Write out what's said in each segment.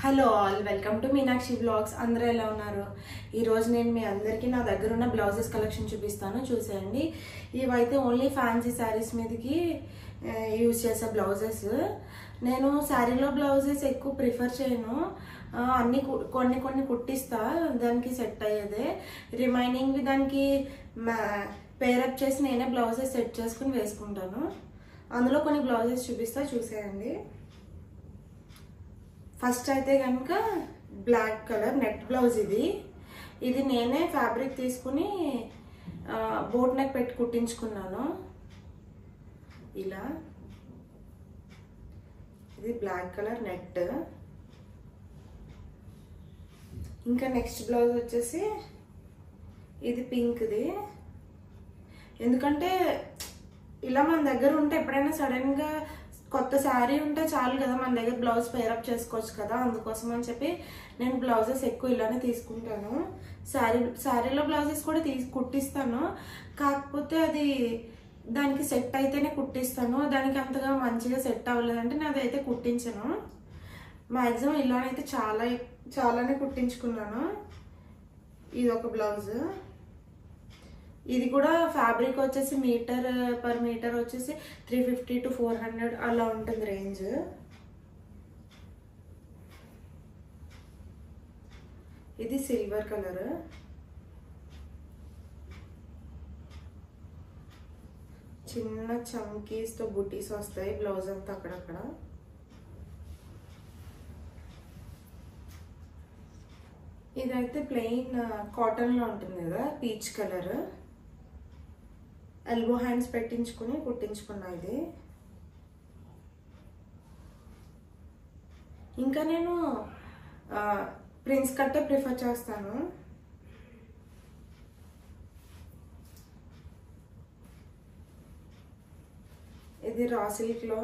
Hello all, welcome to Meenakshi blogs. అందరూ ఎలా ఉన్నారు? ఈరోజు నేను మీ అందరికీ నా దగ్గర ఉన్న బ్లౌజెస్ కలెక్షన్ చూపిస్తాను, చూసేయండి. ఇవైతే ఓన్లీ ఫ్యాన్సీ శారీస్ మీదకి యూజ్ చేసే బ్లౌజెస్. నేను శారీలో బ్లౌజెస్ ఎక్కువ ప్రిఫర్ చేయను, అన్ని కొన్ని కొన్ని కుట్టిస్తా దానికి సెట్ అయ్యేదే. రిమైనింగ్ దానికి పేరప్ చేసి నేనే బ్లౌజెస్ సెట్ చేసుకుని వేసుకుంటాను. అందులో కొన్ని బ్లౌజెస్ చూపిస్తా, చూసేయండి. ఫస్ట్ అయితే కనుక బ్లాక్ కలర్ నెట్ బ్లౌజ్. ఇది నేనే ఫ్యాబ్రిక్ తీసుకుని బోట్ నెక్ పెట్టి కుట్టించుకున్నాను. ఇలా ఇది బ్లాక్ కలర్ నెట్. ఇంకా నెక్స్ట్ బ్లౌజ్ వచ్చేసి ఇది పింక్ది. ఎందుకంటే ఇలా మన దగ్గర ఉంటే ఎప్పుడైనా సడన్గా కొత్త శారీ ఉంటే చాలు కదా, మన దగ్గర బ్లౌజ్ పేరప్ చేసుకోవచ్చు కదా. అందుకోసం అని చెప్పి నేను బ్లౌజెస్ ఎక్కువ ఇలానే తీసుకుంటాను. శారీలో బ్లౌజెస్ కూడా కుట్టిస్తాను, కాకపోతే అది దానికి సెట్ అయితేనే కుట్టిస్తాను. దానికి అంతగా మంచిగా సెట్ అవ్వలేదంటే నేను అదైతే కుట్టించను. మ్యాక్సిమం ఇలానైతే చాలానే కుట్టించుకున్నాను. ఇది ఒక బ్లౌజ్. ఇది కూడా ఫ్యాబ్రిక్ వచ్చేసి మీటర్ పర్ మీటర్ వచ్చేసి 350 to 400 అలా ఉంటుంది రేంజ్. ఇది సిల్వర్ కలర్. చిన్న చంకీస్ తో బుటీస్ వస్తాయి బ్లౌజ్ అంతా అక్కడక్కడ. ఇదైతే ప్లెయిన్ కాటన్ లో ఉంటుంది కదా, పీచ్ కలర్. ఎల్బో హ్యాండ్స్ పెట్టించుకుని కుట్టించుకున్నా ఇది. ఇంకా నేను ప్రిన్స్ కట్టే ప్రిఫర్ చేస్తాను. ఇది రా సిల్క్ లో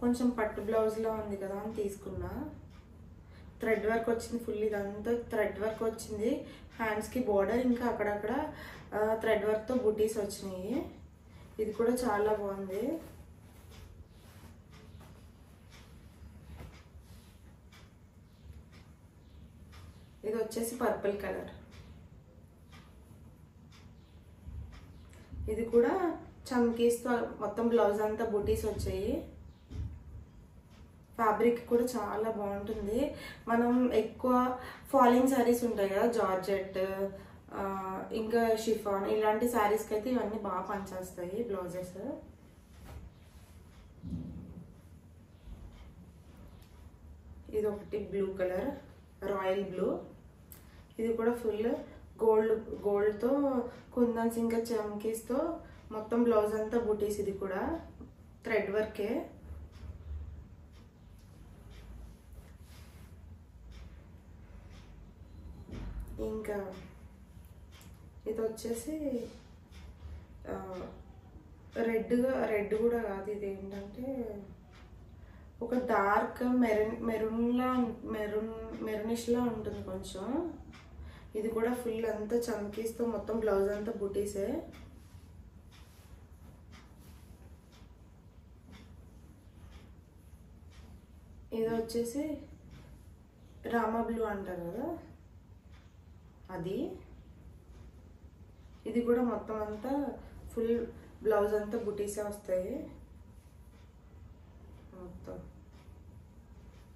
కొంచెం పట్టు బ్లౌజ్ లో ఉంది కదా అని తీసుకున్నా. థ్రెడ్ వర్క్ వచ్చింది ఫుల్, ఇదంతా థ్రెడ్ వర్క్ వచ్చింది. హ్యాండ్స్ కి బోర్డర్, ఇంకా అక్కడక్కడ థ్రెడ్ వర్క్ తో బుటీస్ వచ్చినాయి. ఇది కూడా చాలా బాగుంది. ఇది వచ్చేసి పర్పుల్ కలర్. ఇది కూడా చమ్కీస్ తో మొత్తం బ్లౌజ్ అంతా బుటీస్ వచ్చాయి. ఫ్యాబ్రిక్ కూడా చాలా బాగుంటుంది. మనం ఎక్కువ ఫాలింగ్ శారీస్ ఉంటాయి కదా, జార్జెట్ ఇంకా షిఫాన్, ఇలాంటి శారీస్కి అయితే ఇవన్నీ బాగా పనిచేస్తాయి బ్లౌజెస్. ఇది ఒకటి బ్లూ కలర్, రాయల్ బ్లూ. ఇది కూడా ఫుల్ గోల్డ్తో కుందన్స్ ఇంకా చమ్కీస్తో మొత్తం బ్లౌజ్ అంతా బుటీస్. ఇది కూడా థ్రెడ్ వర్కే. ఇంకా ఇది వచ్చేసి రెడ్ కూడా కాదు, ఇది ఏంటంటే ఒక డార్క్ మెరూనిష్ లా ఉంటుంది కొంచెం. ఇది కూడా ఫుల్ అంతా చమ్కీస్తో మొత్తం బ్లౌజ్ అంతా బుటీసే. ఇది వచ్చేసి రామా బ్లూ అంటారు కదా అది. ఇది కూడా మొత్తం అంతా ఫుల్ బ్లౌజ్ అంతా బుటీసే వస్తాయి మొత్తం.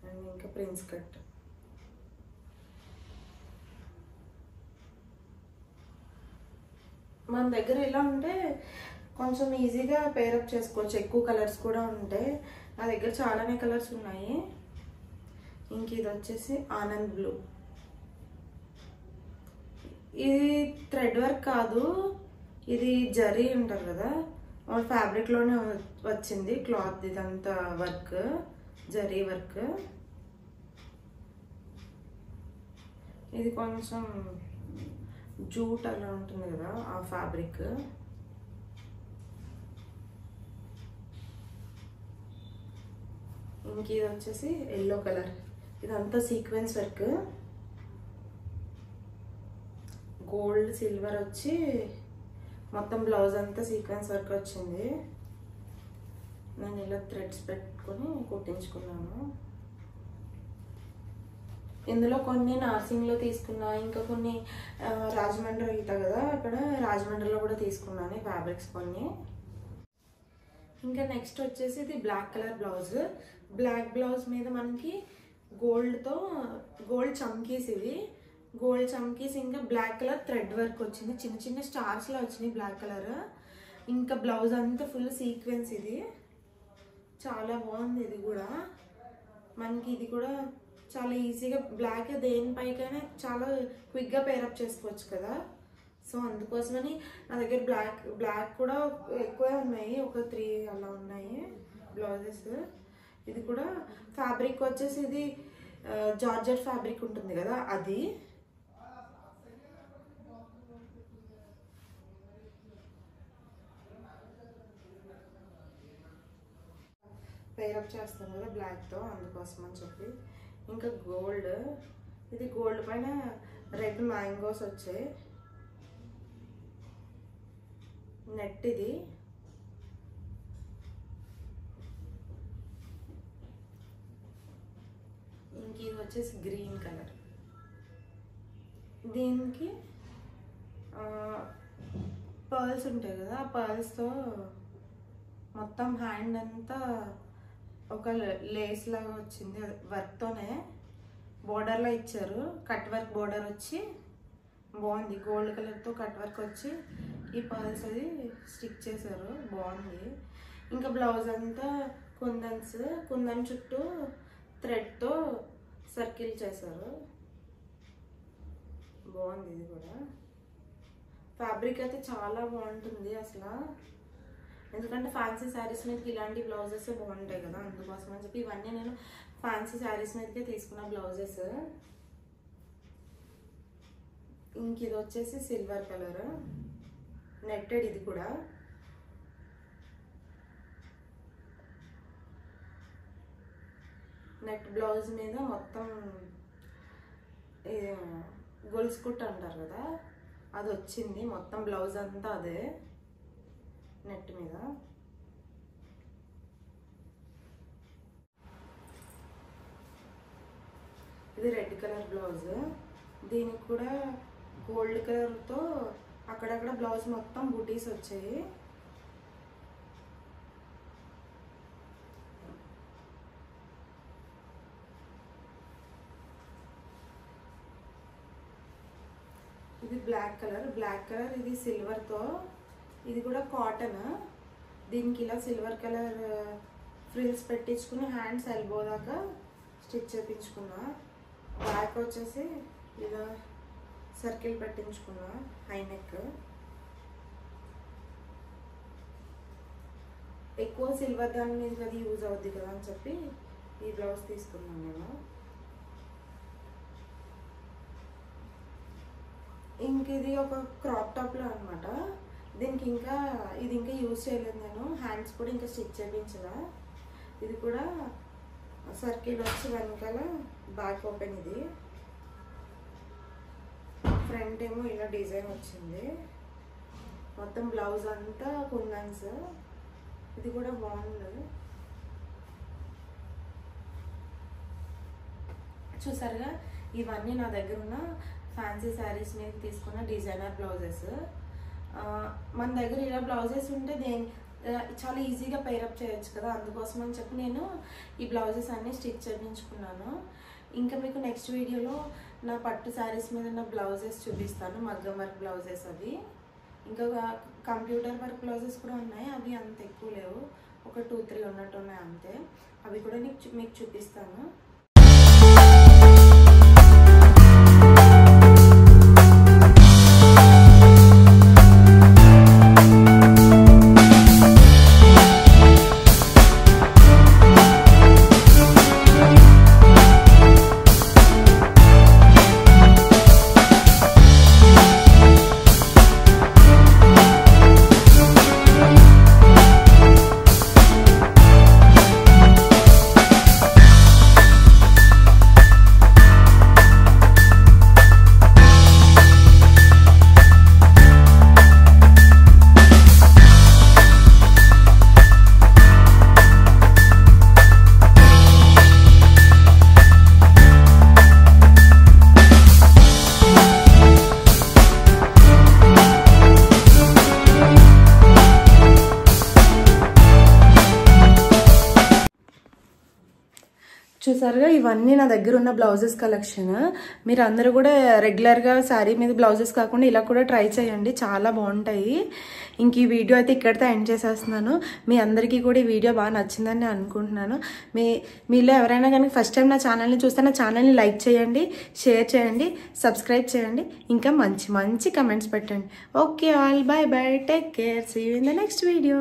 అండ్ ఇంకా ప్రిన్స్ కట్. మన దగ్గర ఇలా ఉంటే కొంచెం ఈజీగా పేరప్ చేసుకోవచ్చు. ఎక్కువ కలర్స్ కూడా ఉంటాయి. నా దగ్గర చాలానే కలర్స్ ఉన్నాయి. ఇంక ఇది వచ్చేసి ఆనంద్ బ్లూ. ఇది థ్రెడ్ వర్క్ కాదు, ఇది జరీ ఉంటారు కదా, ఫ్యాబ్రిక్ లోనే వచ్చింది క్లాత్. ఇదంతా వర్క్, జరీ వర్క్. ఇది కొంచెం జూట్ అలా ఉంటుంది కదా ఆ ఫ్యాబ్రిక్. ఇంక ఇది వచ్చేసి ఎల్లో కలర్. ఇదంతా సీక్వెన్స్ వర్క్, గోల్డ్ సిల్వర్ వచ్చి మొత్తం బ్లౌజ్ అంతా సీక్వెన్స్ వర్క్ వచ్చింది. నేను ఇలా థ్రెడ్స్ పెట్టుకొని కుట్టించుకున్నాను. ఇందులో కొన్ని నార్సింగ్లో తీసుకున్నా, ఇంకా కొన్ని రాజమండ్రి వెళ్తా కదా, అక్కడ రాజమండ్రిలో కూడా తీసుకున్నాను ఫ్యాబ్రిక్స్ కొన్ని. ఇంకా నెక్స్ట్ వచ్చేసి ఇది black colour blouse. Black blouse మీద మనకి గోల్డ్ చమ్కీస్, ఇవి గోల్డ్ చమ్కీస్, ఇంకా బ్లాక్ కలర్ థ్రెడ్ వర్క్ వచ్చింది, చిన్న చిన్న స్టార్స్లో వచ్చినాయి బ్లాక్ కలర్. ఇంకా బ్లౌజ్ అంతా ఫుల్ సీక్వెన్స్, ఇది చాలా బాగుంది. ఇది కూడా మనకి ఇది కూడా చాలా ఈజీగా బ్లాక్ దేనిపైకైనా చాలా క్విక్గా పేరప్ చేసుకోవచ్చు కదా. సో అందుకోసమని నా దగ్గర బ్లాక్ కూడా ఎక్కువే ఉన్నాయి, ఒక 3 అలా ఉన్నాయి బ్లౌజెస్. ఇది కూడా ఫ్యాబ్రిక్ వచ్చేసి ఇది జార్జెట్ ఫ్యాబ్రిక్ ఉంటుంది కదా, అది. పేరప్ చేస్తాను కదా బ్లాక్తో, అందుకోసం అని చెప్పి. ఇంకా గోల్డ్, ఇది గోల్డ్ పైన రెడ్ మ్యాంగోస్ వచ్చాయి, నెట్ ఇది. ఇంక ఇది వచ్చేసి గ్రీన్ కలర్. దీనికి పర్ల్స్ ఉంటాయి కదా, ఆ పర్ల్స్తో మొత్తం హ్యాండ్ అంతా ఒక లేస్ లాగా వచ్చింది, వర్క్తోనే బోర్డర్లో ఇచ్చారు. కట్ వర్క్ బోర్డర్ వచ్చి బాగుంది, గోల్డ్ కలర్తో కట్ వర్క్ వచ్చి ఈ పర్ల్స్ అది స్టిక్ చేశారు, బాగుంది. ఇంకా బ్లౌజ్ అంతా కుందన్ చుట్టూ థ్రెడ్తో సర్కిల్ చేశారు, బాగుంది. ఇది కూడా ఫ్యాబ్రిక్ అయితే చాలా బాగుంటుంది అసలు, ఎందుకంటే ఫ్యాన్సీ శారీస్ మీదకి ఇలాంటి బ్లౌజెస్ బాగుంటాయి కదా, అందుకోసం అని చెప్పి ఇవన్నీ నేను ఫ్యాన్సీ శారీస్ మీదకే తీసుకున్న బ్లౌజెస్. ఇంక ఇది వచ్చేసి సిల్వర్ కలర్ నెట్టెడ్, ఇది కూడా నెట్ బ్లౌజ్ మీద మొత్తం గొలుసు కుట్టు అంటారు కదా, అది వచ్చింది. మొత్తం బ్లౌజ్ అంతా అదే నెట్ మీద. ఇది రెడ్ కలర్ బ్లౌజ్, దీనికి కూడా గోల్డ్ కలర్తో అక్కడక్కడ బ్లౌజ్ మొత్తం బుటీస్ వచ్చాయి. ఇది బ్లాక్ కలర్, ఇది సిల్వర్తో, ఇది కూడా కాటన్. దీనికి ఇలా సిల్వర్ కలర్ ఫ్రిల్స్ పెట్టించుకుని హ్యాండ్స్ ఎల్బో దాకా స్టిచ్ చేయించుకున్నా. బ్యాక్ వచ్చేసి ఇలా సర్కిల్ పెట్టించుకున్నా, హై నెక్. ఎక్కువ సిల్వర్ దాని మీద అది యూజ్ అవుద్ది కదా అని చెప్పి ఈ బ్లౌజ్ తీసుకున్నాను నేను. ఇంక ఇది ఒక క్రాప్ టాప్లో అనమాట. దీనికి ఇది ఇంకా యూజ్ చేయలేదు నేను, హ్యాండ్స్ కూడా ఇంకా స్టిచ్ చేయించగా. ఇది కూడా సర్కిల్ వచ్చి వెనకాల బ్యాక్ ఓపెన్, ఇది ఫ్రంట్ ఏమో ఇలా డిజైన్ వచ్చింది. మొత్తం బ్లౌజ్ అంతా కుందన్స్, ఇది కూడా బాగుంది. చూసారుగా, ఇవన్నీ నా దగ్గర ఉన్న ఫ్యాన్సీ శారీస్ మీద తీసుకున్న డిజైనర్ బ్లౌజెస్. మన దగ్గర ఇలా బ్లౌజెస్ ఉంటే చాలా ఈజీగా పేరప్ చేయొచ్చు కదా, అందుకోసం అని చెప్పి నేను ఈ బ్లౌజెస్ అన్నీ స్టిచ్ చేయించుకున్నాను. ఇంకా మీకు నెక్స్ట్ వీడియోలో నా పట్టు శారీస్ మీద ఉన్న బ్లౌజెస్ చూపిస్తాను, మగ్గం వర్క్ బ్లౌజెస్. అవి ఇంకా కంప్యూటర్ వర్క్ బ్లౌజెస్ కూడా ఉన్నాయి, అవి అంత ఎక్కువ లేవు, ఒక 2-3 ఉన్నట్టు ఉన్నాయి అంతే. అవి కూడా మీకు చూపిస్తాను. చూసారుగా, ఇవన్నీ నా దగ్గర ఉన్న బ్లౌజెస్ కలెక్షన్. మీరు అందరూ కూడా రెగ్యులర్గా శారీ మీద బ్లౌజెస్ కాకుండా ఇలా కూడా ట్రై చేయండి, చాలా బాగుంటాయి. ఇంక ఈ వీడియో అయితే ఇక్కడితో ఎండ్ చేసేస్తున్నాను. మీ అందరికీ కూడా ఈ వీడియో బాగా నచ్చిందని నేను అనుకుంటున్నాను. మీలో ఎవరైనా కానీ ఫస్ట్ టైం నా ఛానల్ని చూస్తే నా ఛానల్ని లైక్ చేయండి, షేర్ చేయండి, సబ్స్క్రైబ్ చేయండి, ఇంకా మంచి మంచి కమెంట్స్ పెట్టండి. Okay all, bye bye, take care, see you in the next video.